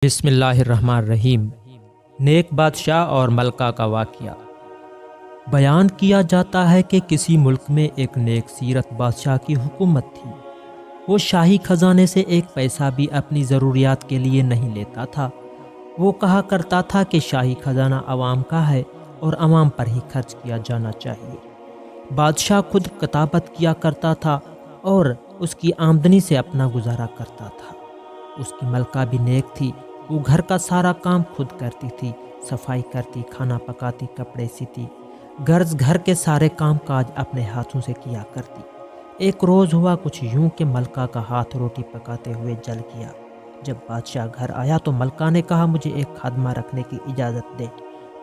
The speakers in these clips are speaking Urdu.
بسم اللہ الرحمن الرحیم۔ نیک بادشاہ اور ملکہ کا واقعہ بیان کیا جاتا ہے کہ کسی ملک میں ایک نیک سیرت بادشاہ کی حکومت تھی۔ وہ شاہی خزانے سے ایک پیسہ بھی اپنی ضروریات کے لیے نہیں لیتا تھا۔ وہ کہا کرتا تھا کہ شاہی خزانہ عوام کا ہے اور عوام پر ہی خرچ کیا جانا چاہیے۔ بادشاہ خود کتابت کیا کرتا تھا اور اس کی آمدنی سے اپنا گزارا کرتا تھا۔ اس کی ملکہ بھی نیک تھی۔ وہ گھر کا سارا کام خود کرتی تھی، صفائی کرتی، کھانا پکاتی، کپڑے سیتی، گھر کے سارے کام کاج اپنے ہاتھوں سے کیا کرتی۔ ایک روز ہوا کچھ یوں کہ ملکہ کا ہاتھ روٹی پکاتے ہوئے جل گیا۔ جب بادشاہ گھر آیا تو ملکہ نے کہا، مجھے ایک خادمہ رکھنے کی اجازت دے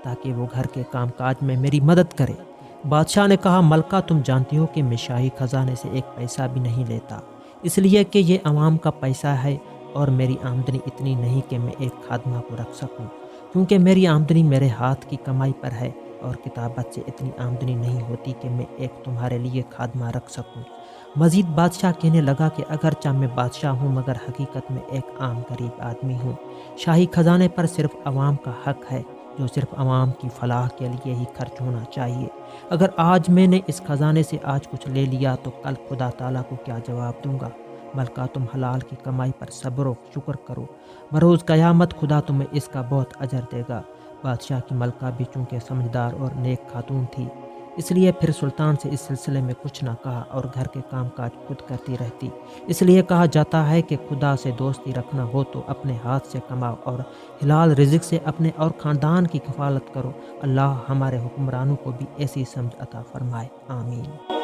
تاکہ وہ گھر کے کام کاج میں میری مدد کرے۔ بادشاہ نے کہا، ملکہ تم جانتی ہو کہ میں شاہی خزانے سے ایک پیسہ بھی نہیں لیتا، اس لیے کہ یہ عوام کا پیسہ ہے اور میری آمدنی اتنی نہیں کہ میں ایک خادمہ کو رکھ سکوں، کیونکہ میری آمدنی میرے ہاتھ کی کمائی پر ہے اور کتابت سے اتنی آمدنی نہیں ہوتی کہ میں ایک تمہارے لیے خادمہ رکھ سکوں۔ مزید بادشاہ کہنے لگا کہ اگرچہ میں بادشاہ ہوں مگر حقیقت میں ایک عام غریب آدمی ہوں۔ شاہی خزانے پر صرف عوام کا حق ہے جو صرف عوام کی فلاح کے لیے ہی خرچ ہونا چاہیے۔ اگر آج میں نے اس خزانے سے آج کچھ لے لیا تو کل خدا تعالیٰ کو کیا جواب دوں گا؟ ملکہ تم حلال کی کمائی پر صبر و شکر کرو، بروز قیامت خدا تمہیں اس کا بہت اجر دے گا۔ بادشاہ کی ملکہ بھی چونکہ سمجھدار اور نیک خاتون تھی، اس لیے پھر سلطان سے اس سلسلے میں کچھ نہ کہا اور گھر کے کام کاج خود کرتی رہتی۔ اس لیے کہا جاتا ہے کہ خدا سے دوستی رکھنا ہو تو اپنے ہاتھ سے کماؤ اور حلال رزق سے اپنے اور خاندان کی کفالت کرو۔ اللہ ہمارے حکمرانوں کو بھی ایسی سمجھ عطا فرمائے، آمین۔